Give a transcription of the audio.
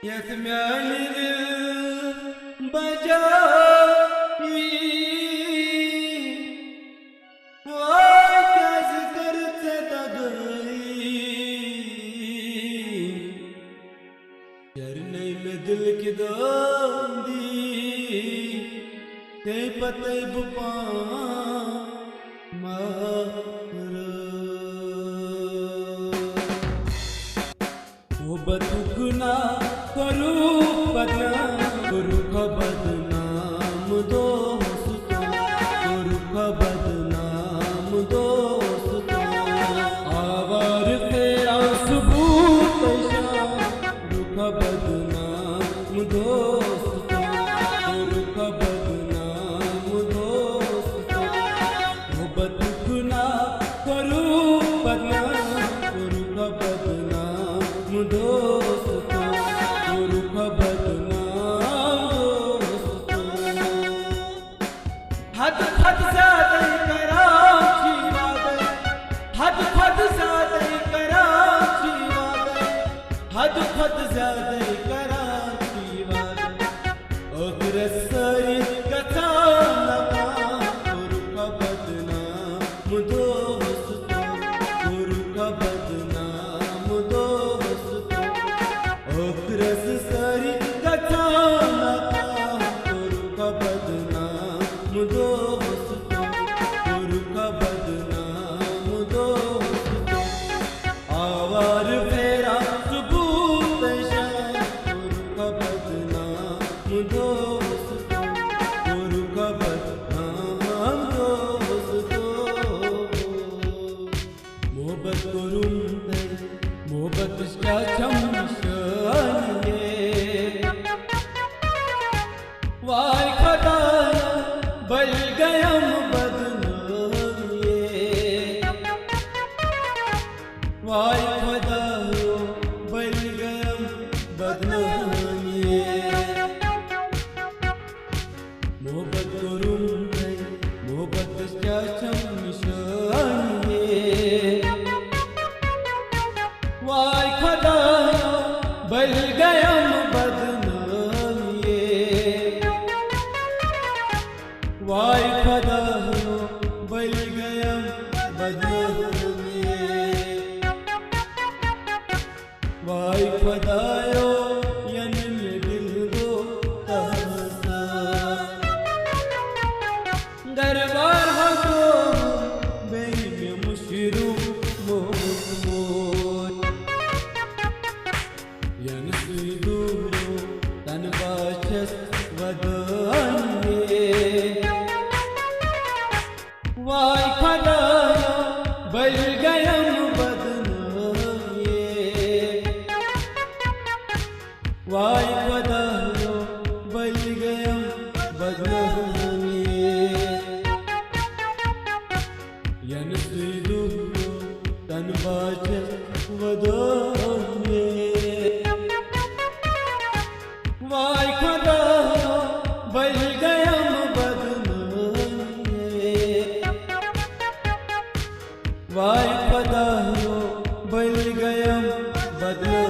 yes म्याली दिल बजाई वाय कैस करते दगई चरने में दिल की दांदी ते पते बुपा बदुगना करू बदनाम दोस्तों करू बदनाम दोस्तों आवार से आंसबूत रुख बदनाम दोस्तों रुख बदनाम दोस्तों बदुगना करू बदनाम रुख बदनाम दोस्तों रुख बदनाम दोस्तों हद हद ज़्यादा कराची वादे हद हद ज़्यादा कराची वादे हद हद ज़्यादा कराची वादे और सरी कथा रुख बदनाम दोस्तों रुख बदनाम दोस्तों रस सारी कथा रुख बदनाम दोस्तों रुख बदनाम दोस्तों आवार फेरा सबूत रुख बदनाम दोस्तों रुख बदनाम दोस्तों मोहब्बत करूं मोहब्बत का वाय खदाया बल गयम बदनामिए वाय खदायो बल गयम बदनामिए मोहब्बत करूं मोहब्बत क्या शमशानिए वाय खदायो बल गयम बदनामिए वाय खदायो बल गयम बदनामिए वाय खदायो यनिल दिल दो तहसा दरबार हको बेई मुशरू मोहम्मद यन सुदूरो तन बाचस वदानिए वाय खदाया बल गयम बदनामिए वाय खदायो बल गयम बदनामिए यन सुदूरो तन बाचस वदानिए वाय खदायो बल गयम बदनामिए वाय खदायो बल गयम बदनामिए